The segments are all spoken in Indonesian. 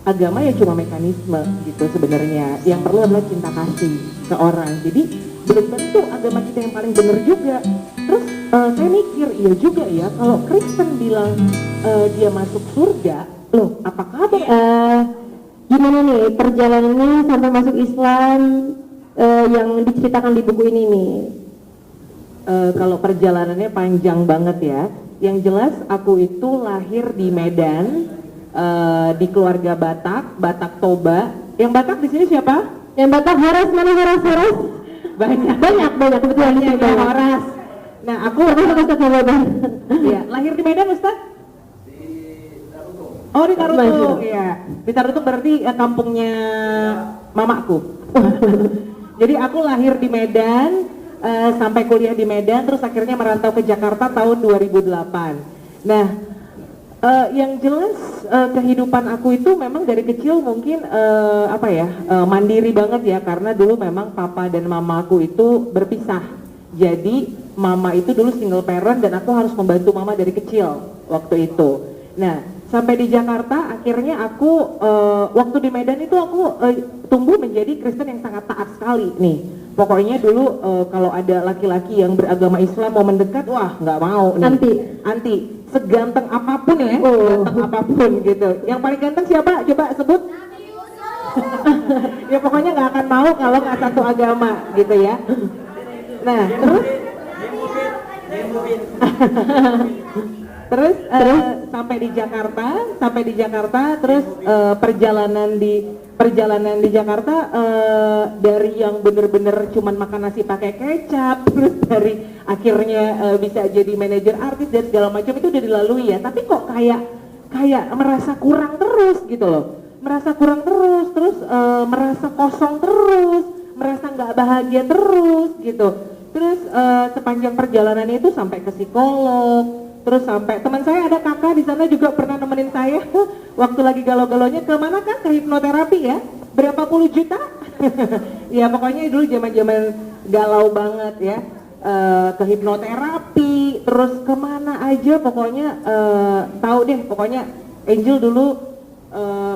agama ya cuma mekanisme gitu sebenarnya. Yang perlu adalah cinta kasih ke orang. Jadi belum tentu agama kita yang paling benar juga. Terus saya mikir, iya juga ya, kalau Kristen bilang dia masuk surga, loh apa kabar? Gimana nih perjalanannya sampai masuk Islam yang diceritakan di buku ini nih? Kalau perjalanannya panjang banget ya. Yang jelas aku itu lahir di Medan, di keluarga Batak, Batak Toba. Yang Batak di sini siapa? Yang Batak Horas, mana Horas? Banyak kebetulan di sini banyak. Horas. Nah aku ya, lahir di Medan Ustaz? Oh di Tarutung, ya. Di Tarutung berarti kampungnya mamaku. Jadi aku lahir di Medan, sampai kuliah di Medan, terus akhirnya merantau ke Jakarta tahun 2008. Nah, yang jelas kehidupan aku itu memang dari kecil mungkin mandiri banget ya, karena dulu memang papa dan mamaku itu berpisah. Jadi mama itu dulu single parent dan aku harus membantu mama dari kecil waktu itu. Nah, sampai di Jakarta akhirnya aku waktu di Medan itu aku tumbuh menjadi Kristen yang sangat taat sekali nih. Pokoknya dulu kalau ada laki-laki yang beragama Islam mau mendekat, wah nggak mau nih. Anti. Seganteng apapun ya, ganteng apapun gitu. Yang paling ganteng siapa? Coba sebut. Ya pokoknya nggak akan mau kalau nggak satu agama gitu ya. Nah terus sampai di Jakarta terus perjalanan di Jakarta dari yang bener-bener cuman makan nasi pakai kecap, terus dari akhirnya bisa jadi manajer artis dan segala macam itu udah dilalui ya, tapi kok kayak merasa kurang terus gitu loh, terus merasa kosong terus, merasa nggak bahagia terus gitu. Terus sepanjang perjalanan itu sampai ke psikolog, terus sampai teman saya ada kakak di sana juga pernah nemenin saya waktu lagi galau-galaunya, ke mana kan, ke hipnoterapi ya, berapa puluh juta. Ya pokoknya dulu zaman-zaman galau banget ya, ke hipnoterapi, terus kemana aja pokoknya tahu deh pokoknya. Angel dulu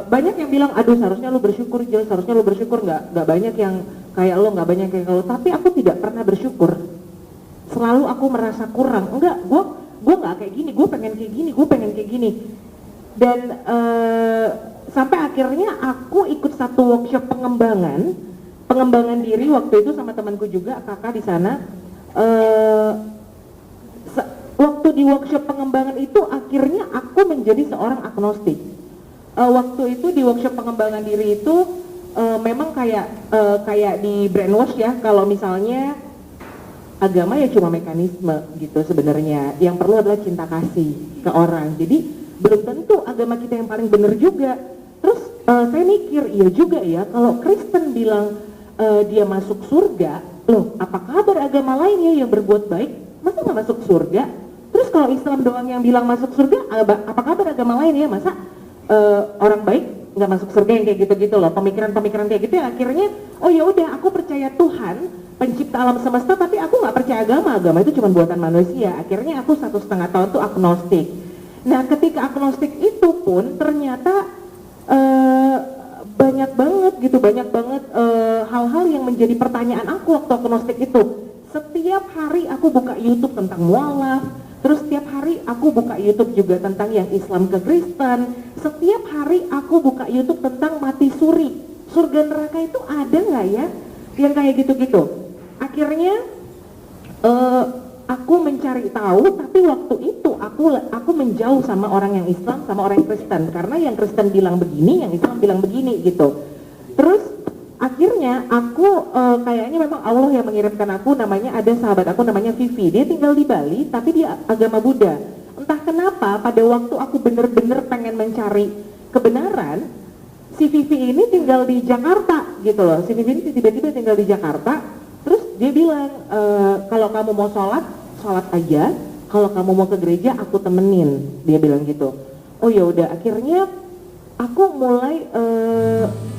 banyak yang bilang, aduh seharusnya lu bersyukur Jel, seharusnya lu bersyukur, nggak banyak yang kayak lo, nggak banyak kayak lo. Tapi aku tidak pernah bersyukur, selalu aku merasa kurang. Enggak, gue nggak kayak gini, gue pengen kayak gini. Dan sampai akhirnya aku ikut satu workshop pengembangan diri waktu itu sama temanku juga, kakak di sana. Waktu di workshop pengembangan itu akhirnya aku menjadi seorang agnostik. Waktu itu di workshop pengembangan diri itu memang kayak di brainwash ya, kalau misalnya agama ya cuma mekanisme gitu sebenarnya. Yang perlu adalah cinta kasih ke orang. Jadi belum tentu agama kita yang paling benar juga. Terus saya mikir, iya juga ya, kalau Kristen bilang dia masuk surga, loh apa kabar agama lainnya yang berbuat baik, masa nggak masuk surga? Terus kalau Islam doang yang bilang masuk surga, apa kabar agama lain ya, masa orang baik nggak masuk surga, yang kayak gitu-gitu loh, pemikiran-pemikiran kayak gitu. Ya akhirnya, oh ya udah, aku percaya Tuhan pencipta alam semesta, tapi aku nggak percaya agama itu cuma buatan manusia. Akhirnya aku 1,5 tahun tuh agnostik. Nah ketika agnostik itu pun ternyata banyak banget hal-hal yang menjadi pertanyaan aku waktu agnostik itu. Setiap hari aku buka YouTube tentang mualaf, terus setiap hari aku buka YouTube juga tentang yang Islam ke Kristen. Setiap hari aku buka YouTube tentang mati suri, surga neraka itu ada nggak ya, yang kayak gitu-gitu. Akhirnya aku mencari tahu, tapi waktu itu aku menjauh sama orang yang Islam, sama orang yang Kristen, karena yang Kristen bilang begini, yang Islam bilang begini gitu. Terus akhirnya aku kayaknya memang Allah yang mengirimkan aku, namanya ada sahabat aku namanya Vivi, dia tinggal di Bali tapi dia agama Buddha. Entah kenapa pada waktu aku bener-bener pengen mencari kebenaran, si Vivi ini tinggal di Jakarta gitu loh. Si Vivi ini tiba-tiba tinggal di Jakarta, terus dia bilang kalau kamu mau sholat aja, kalau kamu mau ke gereja aku temenin, dia bilang gitu. Oh ya udah, akhirnya aku mulai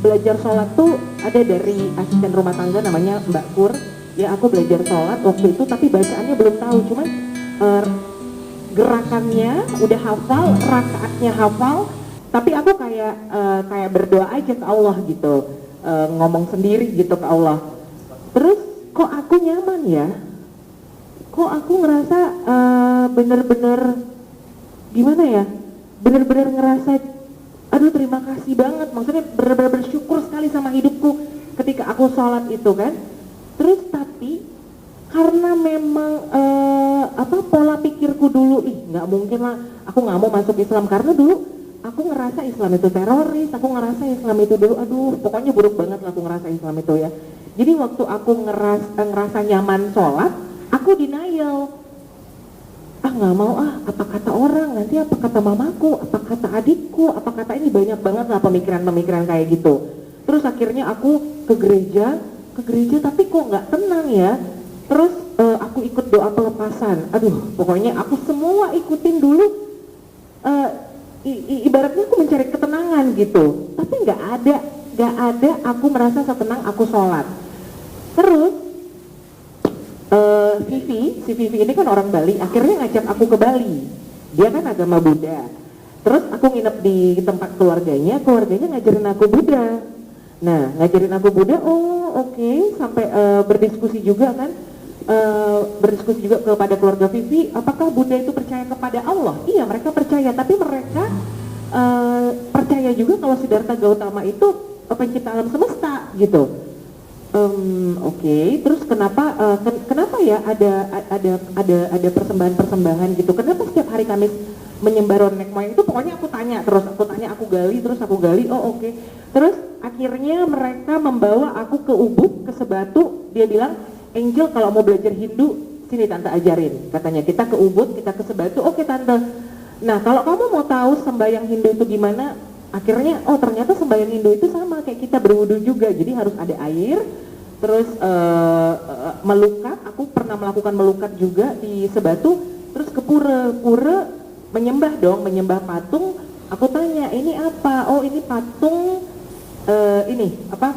belajar sholat tuh ada dari asisten rumah tangga namanya Mbak Kur. Ya aku belajar sholat waktu itu, tapi bacaannya belum tahu, cuman gerakannya udah hafal, rakaatnya hafal, Tapi aku kayak berdoa aja ke Allah gitu, ngomong sendiri gitu ke Allah. Terus kok aku nyaman ya? Kok aku ngerasa bener-bener gimana ya? Bener-bener ngerasa, aduh terima kasih banget. Maksudnya bener-bener bersyukur sekali sama hidupku ketika aku sholat itu kan. Terus tapi karena memang pola pikirku dulu, nggak mungkin lah, aku nggak mau masuk Islam karena dulu aku ngerasa Islam itu teroris, aku ngerasa Islam itu dulu, aduh pokoknya buruk banget lah aku ngerasa Islam itu ya. Jadi waktu aku ngerasa nyaman sholat, aku denial. Nggak mau apa kata orang, nanti apa kata mamaku, apa kata adikku, apa kata ini, banyak banget lah pemikiran-pemikiran kayak gitu. Terus akhirnya aku ke gereja tapi kok nggak tenang ya. Terus aku ikut doa pelepasan, aduh pokoknya aku semua ikutin dulu, ibaratnya aku mencari ketenangan gitu, tapi nggak ada aku merasa setenang aku sholat. Terus si Vivi ini kan orang Bali, akhirnya ngajak aku ke Bali. Dia kan agama Buddha. Terus aku nginep di tempat keluarganya ngajarin aku Buddha. Nah, ngajarin aku Buddha, oke. Sampai berdiskusi juga kan, berdiskusi juga kepada keluarga Vivi, apakah Buddha itu percaya kepada Allah? Iya, mereka percaya, tapi mereka percaya juga kalau Siddhartha Gautama itu pencipta alam semesta gitu. Oke. Terus kenapa ya ada persembahan gitu? Kenapa setiap hari Kamis menyembah nenek moyang itu? Pokoknya aku gali, oke. Terus akhirnya mereka membawa aku ke Ubud, ke Sebatu. Dia bilang, Angel kalau mau belajar Hindu, sini tante ajarin. Katanya kita ke Ubud, kita ke Sebatu. Oke tante. Nah kalau kamu mau tahu sembahyang Hindu itu gimana, akhirnya ternyata sembahyang Hindu itu sama kayak kita berwudu juga. Jadi harus ada air, terus melukat. Aku pernah melakukan melukat juga di Sebatu. Terus ke pura menyembah patung. Aku tanya, ini apa? Oh ini patung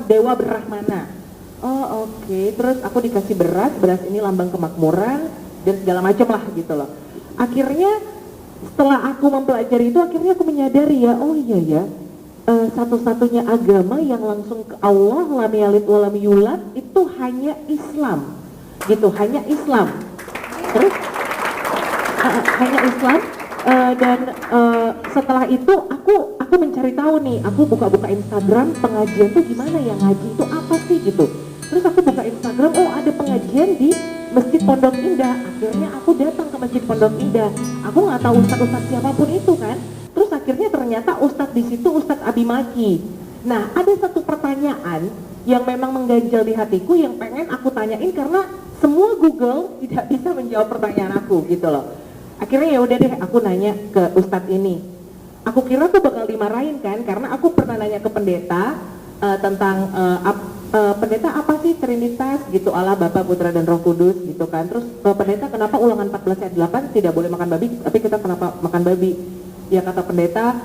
Dewa Brahmana. Oke. Terus aku dikasih beras ini lambang kemakmuran dan segala macam lah gitu loh. Akhirnya setelah aku mempelajari itu, akhirnya aku menyadari ya, satu-satunya agama yang langsung ke Allah, lam yalid wa lam yulad, itu hanya Islam gitu, hanya Islam. Terus hanya Islam. Dan setelah itu aku mencari tahu nih, aku buka Instagram pengajian tuh gimana ya, ngaji itu apa sih gitu. Terus aku buka Instagram, ada pengajian di Masjid Pondok Indah. Akhirnya aku datang ke Masjid Pondok Indah. Aku nggak tahu ustadz siapapun itu kan. Terus akhirnya ternyata ustadz di situ Ustadz Abi Maki. Nah ada satu pertanyaan yang memang mengganjal di hatiku yang pengen aku tanyain karena semua Google tidak bisa menjawab pertanyaan aku gitu loh. Akhirnya ya udah deh aku nanya ke ustadz ini. Aku kira tuh bakal dimarahin kan karena aku pernah nanya ke pendeta tentang pendeta apa sih Trinitas gitu, Allah Bapa Putra dan Roh Kudus gitu kan. Terus pendeta kenapa ulangan 14 ayat 8 tidak boleh makan babi, tapi kita kenapa makan babi? Ya kata pendeta,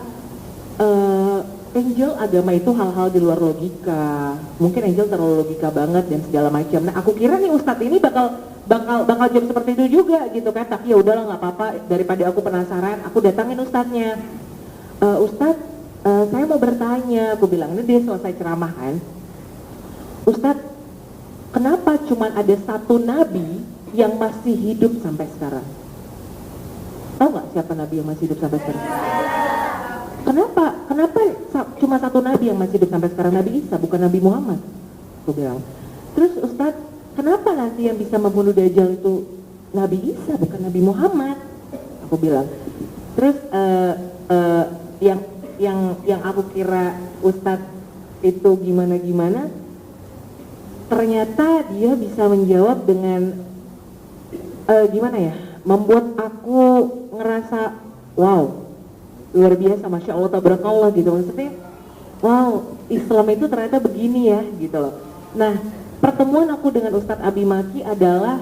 Angel agama itu hal-hal di luar logika. Mungkin Angel terlalu logika banget dan segala macam. Nah aku kira nih ustadz ini bakal jawab seperti itu juga gitu kan. Tapi ya udahlah nggak apa-apa, daripada aku penasaran, aku datangin ustadznya. Ustadz, saya mau bertanya, aku bilang, ini dia selesai ceramah kan. Ustadz, kenapa cuma ada satu nabi yang masih hidup sampai sekarang? Tahu nggak siapa nabi yang masih hidup sampai sekarang? Kenapa cuma satu nabi yang masih hidup sampai sekarang? Nabi Isa, bukan Nabi Muhammad. Aku bilang. Terus Ustadz, kenapa nanti yang bisa membunuh Dajjal itu Nabi Isa, bukan Nabi Muhammad? Aku bilang. Terus yang aku kira Ustadz itu gimana, ternyata dia bisa menjawab dengan membuat aku ngerasa wow, luar biasa, Masya Allah, tabarakallah gitu. Maksudnya wow, Islam itu ternyata begini ya gitu loh. Nah pertemuan aku dengan Ustadz Abi Maki adalah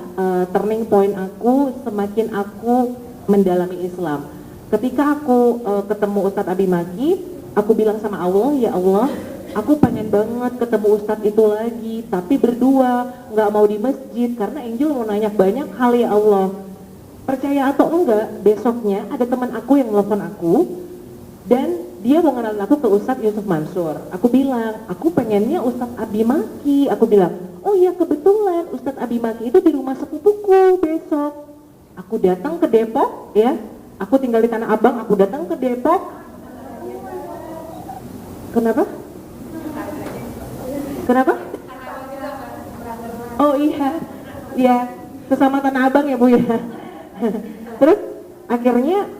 turning point aku semakin aku mendalami Islam. Ketika aku ketemu Ustadz Abi Maki, aku bilang sama Allah, ya Allah, aku pengen banget ketemu Ustadz itu lagi, tapi berdua, nggak mau di masjid, karena Angel mau nanya banyak hal ya Allah. Percaya atau enggak, besoknya ada teman aku yang nelfon aku, dan dia mau kenalin aku ke Ustadz Yusuf Mansur. Aku bilang, aku pengennya Ustadz Abi Maki. Aku bilang, oh iya kebetulan Ustadz Abi Maki itu di rumah sepupuku besok. Aku datang ke Depok ya, aku tinggal di Tanah Abang, aku datang ke Depok. Kenapa? Kenapa? Oh iya, ya sesama Tanah Abang ya Bu ya. Terus akhirnya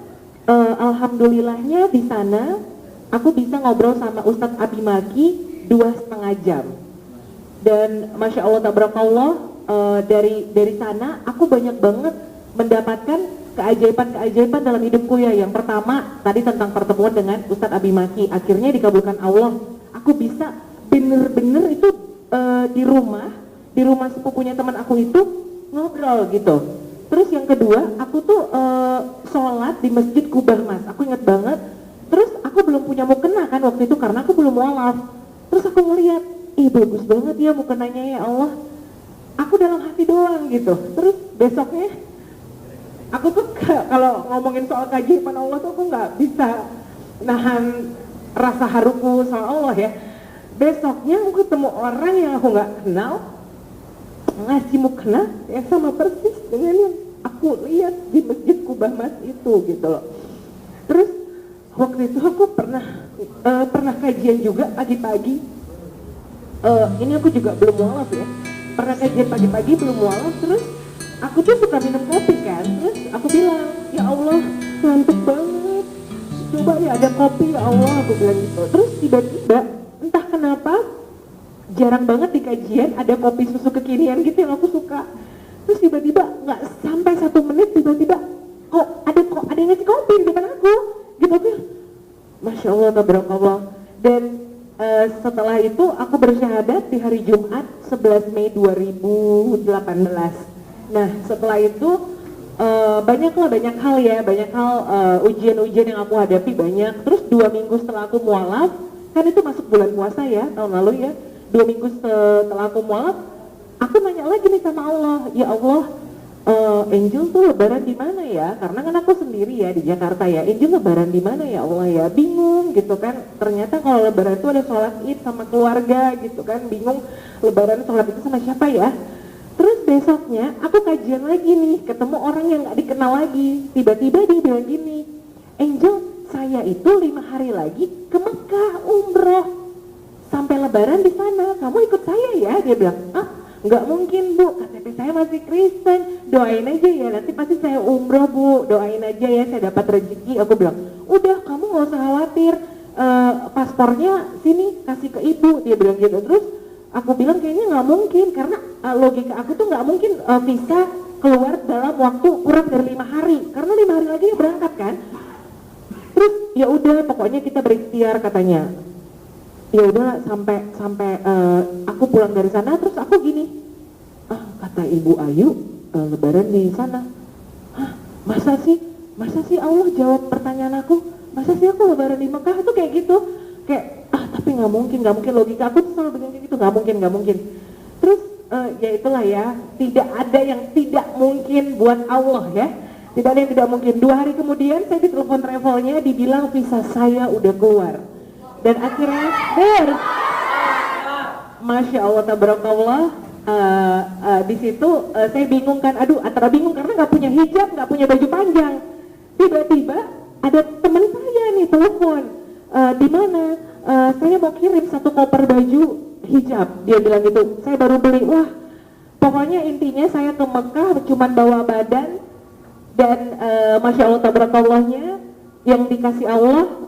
alhamdulillahnya di sana aku bisa ngobrol sama Ustadz Abi Maki 2,5 jam. Dan masya Allah tabarakallah, dari sana aku banyak banget mendapatkan keajaiban-keajaiban dalam hidupku ya. Yang pertama tadi tentang pertemuan dengan Ustadz Abi Maki, akhirnya dikabulkan Allah. Aku bisa bener-bener itu di rumah sepupunya teman aku itu ngobrol gitu. Terus yang kedua, aku tuh sholat di Masjid Kubah Mas, aku inget banget. Terus aku belum punya mukena kan waktu itu karena aku belum mualaf. Terus aku ngeliat, ih bagus banget ya mukenanya ya Allah. Aku dalam hati doang gitu. Terus besoknya, aku tuh kalau ngomongin soal keajaiban Allah tuh aku nggak bisa nahan rasa haruku sama Allah ya. Besoknya aku ketemu orang yang aku nggak kenal, ngasih mukena yang sama persis dengan yang aku lihat di Masjid Kubah Mas itu gitu loh. Terus waktu itu aku pernah kajian juga pagi-pagi. Ini aku juga belum mualaf ya. Pernah kajian pagi-pagi belum mualaf, terus aku tuh suka minum kopi kan. Terus aku bilang, ya Allah ngantuk banget, coba ya ada kopi ya Allah, aku bilang gitu. Terus tiba-tiba entah kenapa jarang banget di kajian ada kopi susu kekinian gitu yang aku suka. Terus tiba-tiba nggak sampai 1 menit tiba-tiba kok ada yang ngasih kopi di depan aku gitu kan. Masya Allah tabarakallah. Dan setelah itu aku bersyahadat di hari Jumat 11 Mei 2018. Nah setelah itu banyak hal ya, ujian-ujian yang aku hadapi banyak. Terus 2 minggu setelah aku mualaf, kan itu masuk bulan puasa ya tahun lalu ya, 2 minggu setelah aku mualaf, aku nanya lagi nih sama Allah, ya Allah, Angel tuh lebaran di mana ya? Karena kan aku sendiri ya di Jakarta ya, Angel lebaran di mana ya Allah ya? Bingung gitu kan. Ternyata kalau lebaran itu ada sholat Id sama keluarga gitu kan, bingung lebaran sholat itu sama siapa ya? Terus besoknya aku kajian lagi nih, ketemu orang yang nggak dikenal lagi. Tiba-tiba dia bilang gini, Angel, saya itu 5 hari lagi ke Mekah umroh, sampai lebaran di sana, kamu ikut saya ya? Dia bilang, ah nggak mungkin Bu, KTP saya masih Kristen, doain aja ya, nanti pasti saya umroh Bu, doain aja ya saya dapat rezeki. Aku bilang, udah kamu nggak usah khawatir, paspornya sini kasih ke ibu, dia bilang gitu. Terus aku bilang kayaknya nggak mungkin, karena logika aku tuh nggak mungkin visa keluar dalam waktu kurang dari 5 hari, karena 5 hari lagi ya berangkat kan. Terus ya udah pokoknya kita berikhtiar katanya. Ya udah sampai aku pulang dari sana, terus aku gini, kata Ibu Ayu lebaran di sana. Masa sih Allah jawab pertanyaan aku, masa sih aku lebaran di Mekah? Itu kayak gitu, kayak tapi nggak mungkin, logika aku tuh selalu bilang kayak gitu, nggak mungkin. Terus ya itulah ya, tidak ada yang tidak mungkin buat Allah ya, tidak ada yang tidak mungkin. 2 hari kemudian saya ditelepon travelnya, dibilang visa saya udah keluar. Dan akhirnya Masya Allah tabarakallah, di situ saya bingung kan, antara bingung karena nggak punya hijab, nggak punya baju panjang. Tiba-tiba ada teman saya nih telepon, di mana saya mau kirim 1 koper baju hijab. Dia bilang gitu, saya baru beli. Wah, pokoknya intinya saya ke Mekah cuman bawa badan, dan Masya Allah tabarakallahnya yang dikasih Allah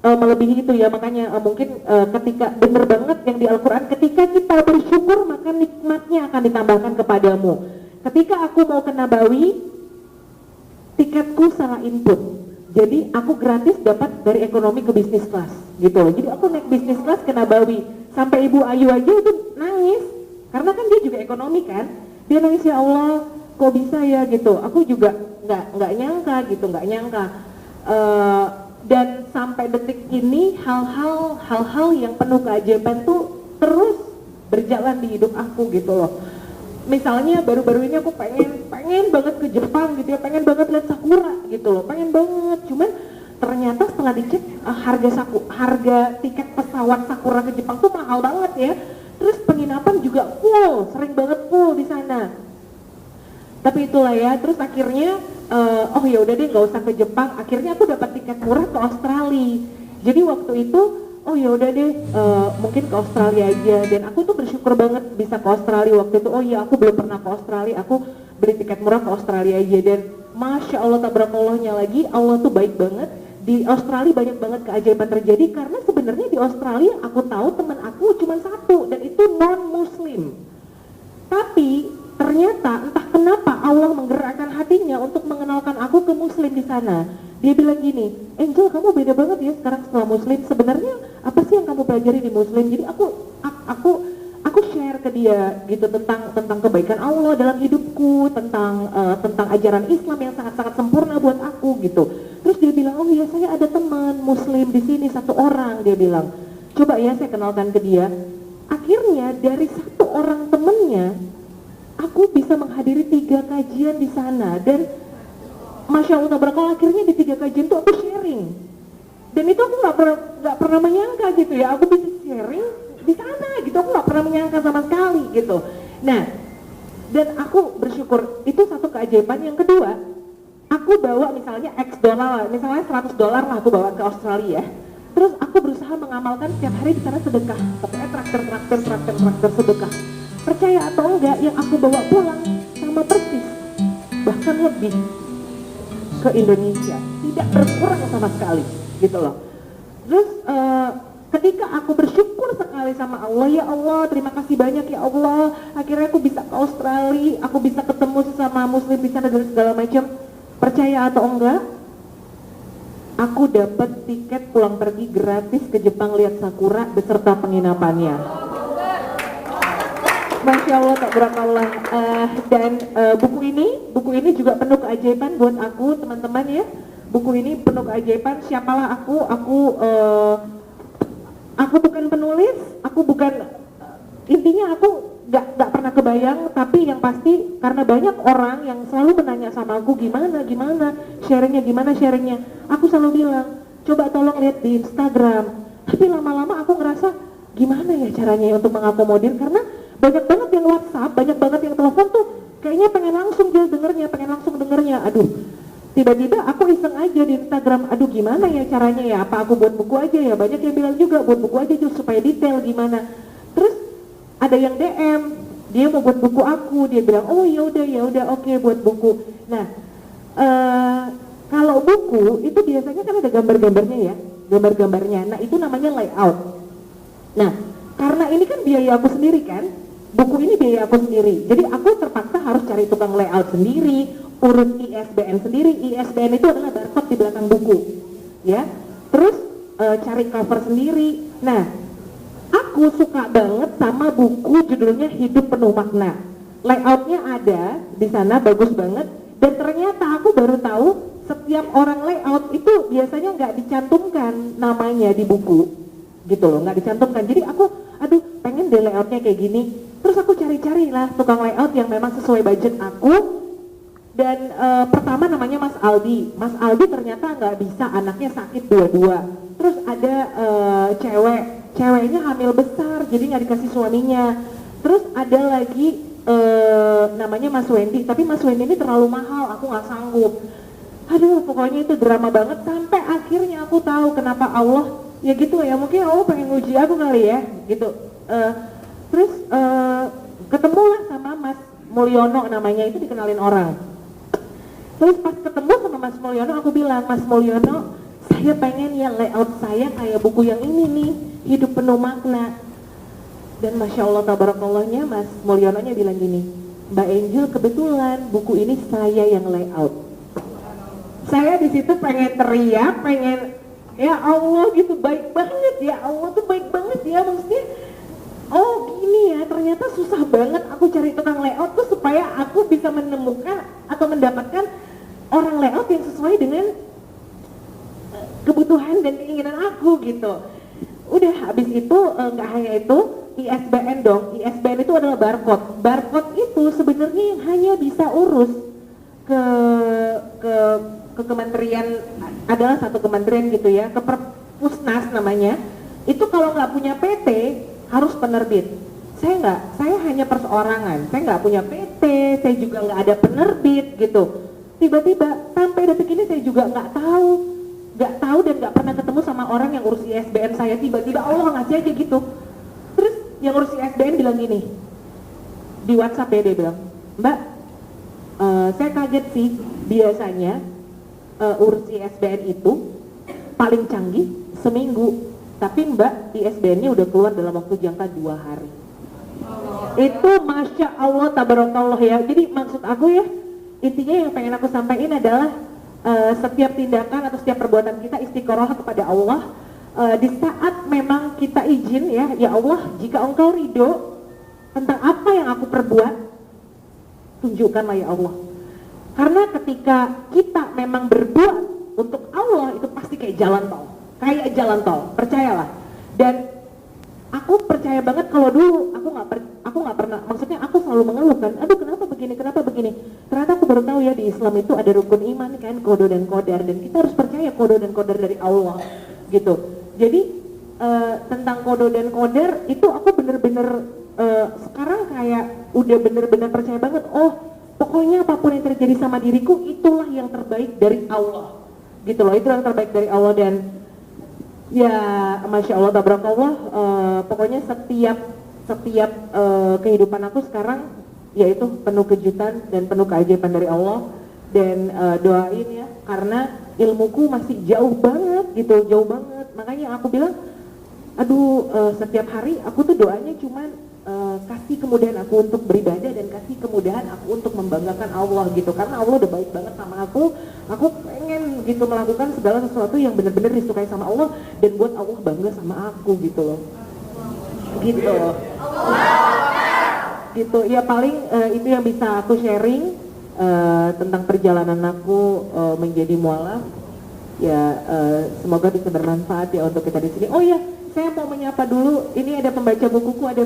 melebihi itu ya. Makanya mungkin ketika bener banget yang di Al-Quran, ketika kita bersyukur maka nikmatnya akan ditambahkan kepadamu. Ketika aku mau ke Nabawi, tiketku salah input, jadi aku gratis dapat dari ekonomi ke bisnis kelas gitu loh. Jadi aku naik bisnis kelas ke Nabawi, sampai Ibu Ayu aja itu nangis karena kan dia juga ekonomi kan, dia nangis, ya Allah kok bisa ya gitu. Aku juga nggak nyangka. Dan sampai detik ini hal-hal yang penuh keajaiban tuh terus berjalan di hidup aku gitu loh. Misalnya baru-baru ini aku pengen banget ke Jepang gitu ya, pengen banget lihat sakura gitu loh, pengen banget. Cuman ternyata setelah dicek harga tiket pesawat Sakura ke Jepang tuh mahal banget ya. Terus penginapan juga full, sering banget full di sana. Tapi itulah ya, terus akhirnya oh ya udah deh nggak usah ke Jepang. Akhirnya aku dapat tiket murah ke Australia. Jadi waktu itu oh ya udah deh mungkin ke Australia aja. Dan aku tuh bersyukur banget bisa ke Australia waktu itu. Oh iya aku belum pernah ke Australia. Aku beli tiket murah ke Australia aja. Dan masya Allah tabarakallohnya lagi, Allah tuh baik banget. Di Australia banyak banget keajaiban terjadi karena sebenarnya di Australia aku tahu teman aku cuma satu dan itu non Muslim. Tapi ternyata entah kenapa Allah menggerakkan hatinya untuk mengenalkan aku ke Muslim di sana. Dia bilang gini, Angel kamu beda banget ya sekarang setelah Muslim. Sebenarnya apa sih yang kamu pelajari di Muslim? Jadi aku share ke dia gitu tentang kebaikan Allah dalam hidupku, tentang ajaran Islam yang sangat-sangat sempurna buat aku gitu. Terus dia bilang, oh iya saya ada teman Muslim di sini satu orang, dia bilang. Coba ya saya kenalkan ke dia. Akhirnya dari satu orang temennya, aku bisa menghadiri 3 kajian di sana dan masya Allah tabarakallah akhirnya di 3 kajian tuh aku sharing. Dan itu aku nggak pernah menyangka gitu ya, aku bisa sharing di sana gitu, aku nggak pernah menyangka sama sekali gitu. Nah, dan aku bersyukur itu satu keajaiban. Yang kedua, aku bawa misalnya X dolar, misalnya $100 lah aku bawa ke Australia. Terus aku berusaha mengamalkan setiap hari di sana sedekah, pokoknya traktir sedekah. Percaya atau enggak, yang aku bawa pulang sama persis, bahkan lebih ke Indonesia, tidak berkurang sama sekali, gitu loh. Terus ketika aku bersyukur sekali sama Allah, ya Allah terima kasih banyak ya Allah, akhirnya aku bisa ke Australia, aku bisa ketemu sama Muslim di sana dan segala macam. Percaya atau enggak, aku dapat tiket pulang pergi gratis ke Jepang lihat Sakura beserta penginapannya. Masya Allah tabarakallah. Dan buku ini juga penuh keajaiban buat aku teman-teman ya. Buku ini penuh keajaiban. Siapalah aku bukan penulis, aku bukan intinya aku nggak pernah kebayang, tapi yang pasti karena banyak orang yang selalu menanya sama aku gimana sharingnya, aku selalu bilang coba tolong lihat di Instagram. Tapi lama-lama aku ngerasa gimana ya caranya untuk mengakomodir, karena banyak banget yang WhatsApp, banyak banget yang telepon tuh kayaknya pengen langsung dengernya. Aduh, tiba-tiba aku iseng aja di Instagram, aduh gimana ya caranya ya, apa aku buat buku aja ya, banyak yang bilang juga buat buku aja supaya detail gimana. Terus ada yang DM, dia mau buat buku aku, dia bilang oh ya udah oke, buat buku. Nah kalau buku itu biasanya kan ada gambar-gambarnya. Nah itu namanya layout. Nah karena ini kan biaya aku sendiri kan, buku ini biaya aku sendiri, jadi aku terpaksa harus cari tukang layout sendiri, urus ISBN sendiri. ISBN itu adalah barcode di belakang buku ya. Terus cari cover sendiri. Nah aku suka banget sama buku judulnya Hidup Penuh Makna. Layoutnya ada di sana, bagus banget. Dan ternyata aku baru tahu setiap orang layout itu biasanya nggak dicantumkan namanya di buku, gitu loh, nggak dicantumkan. Jadi aku, aduh pengen deh layoutnya kayak gini. Terus aku cari-cari lah tukang layout yang memang sesuai budget aku. Dan pertama namanya Mas Aldi. Mas Aldi ternyata nggak bisa, anaknya sakit dua-dua. Terus ada ceweknya hamil besar, jadi nggak dikasih suaminya. Terus ada lagi namanya Mas Wendy, tapi Mas Wendy ini terlalu mahal, aku nggak sanggup. Aduh, pokoknya itu drama banget. Sampai akhirnya aku tahu kenapa Allah, ya gitu ya, mungkin Allah pengen uji aku kali ya, gitu. Terus ketemulah sama Mas Mulyono namanya, itu dikenalin orang. Terus pas ketemu sama Mas Mulyono, aku bilang, Mas Mulyono, saya pengen ya layout saya kayak buku yang ini nih, Hidup Penuh Makna. Dan Masya Allah tabarakallahnya Mas Mulyononya bilang gini, Mbak Angel kebetulan buku ini saya yang layout. Saya di situ pengen teriak, pengen ya Allah gitu, baik banget ya Allah tuh baik banget ya, maksudnya oh gini ya, ternyata susah banget aku cari tukang layout tuh supaya aku bisa menemukan atau mendapatkan orang layout yang sesuai dengan kebutuhan dan keinginan aku gitu. Udah habis itu nggak hanya itu, ISBN dong. ISBN itu adalah barcode. Barcode itu sebenarnya yang hanya bisa urus ke ke kementerian, adalah satu kementerian gitu ya, ke Perpusnas namanya, itu kalau nggak punya PT harus penerbit. Saya hanya perseorangan, saya nggak punya PT, saya juga nggak ada penerbit gitu. Tiba-tiba sampai detik ini saya juga nggak tahu dan nggak pernah ketemu sama orang yang urus ISBN saya. Tiba-tiba Allah ngasih aja gitu. Terus yang urus ISBN bilang gini di WhatsApp ya, dia bilang, Mbak, saya kaget sih, biasanya urus ISBN itu paling canggih seminggu, tapi Mbak ISBN-nya udah keluar dalam waktu jangka 2 hari. Itu Masya Allah tabarakallah ya. Jadi maksud aku ya, intinya yang pengen aku sampaikan adalah setiap tindakan atau setiap perbuatan kita istiqoroh kepada Allah. Di saat memang kita izin ya Allah, jika engkau ridho tentang apa yang aku perbuat, tunjukkanlah ya Allah. Karena ketika kita memang berbuat untuk Allah, itu pasti kayak jalan tol, percayalah. Dan aku percaya banget kalau dulu aku nggak pernah, maksudnya aku selalu mengeluh kan, aduh kenapa begini, ternyata aku baru tahu ya di Islam itu ada rukun iman kan, kodo dan kodar, dan kita harus percaya kodo dan kodar dari Allah gitu. Jadi tentang kodo dan kodar itu aku bener-bener sekarang kayak udah bener-bener percaya banget, oh pokoknya apapun yang terjadi sama diriku itulah yang terbaik dari Allah gitu loh, itu yang terbaik dari Allah. Dan ya Masya Allah tabarakallah, pokoknya setiap kehidupan aku sekarang yaitu penuh kejutan dan penuh keajaiban dari Allah. Dan doain ya, karena ilmuku masih jauh banget gitu, jauh banget. Makanya aku bilang, aduh setiap hari aku tuh doanya cuman kasih kemudahan aku untuk beribadah dan kasih kemudahan aku untuk membanggakan Allah gitu, karena Allah udah baik banget sama aku pengen gitu melakukan segala sesuatu yang benar-benar disukai sama Allah dan buat Allah bangga sama aku gitu loh, gitu gitu ya. Paling itu yang bisa aku sharing tentang perjalanan aku menjadi mualaf ya. Semoga bisa bermanfaat ya untuk kita di sini. Oh ya, saya mau menyapa dulu, ini ada pembaca bukuku, ada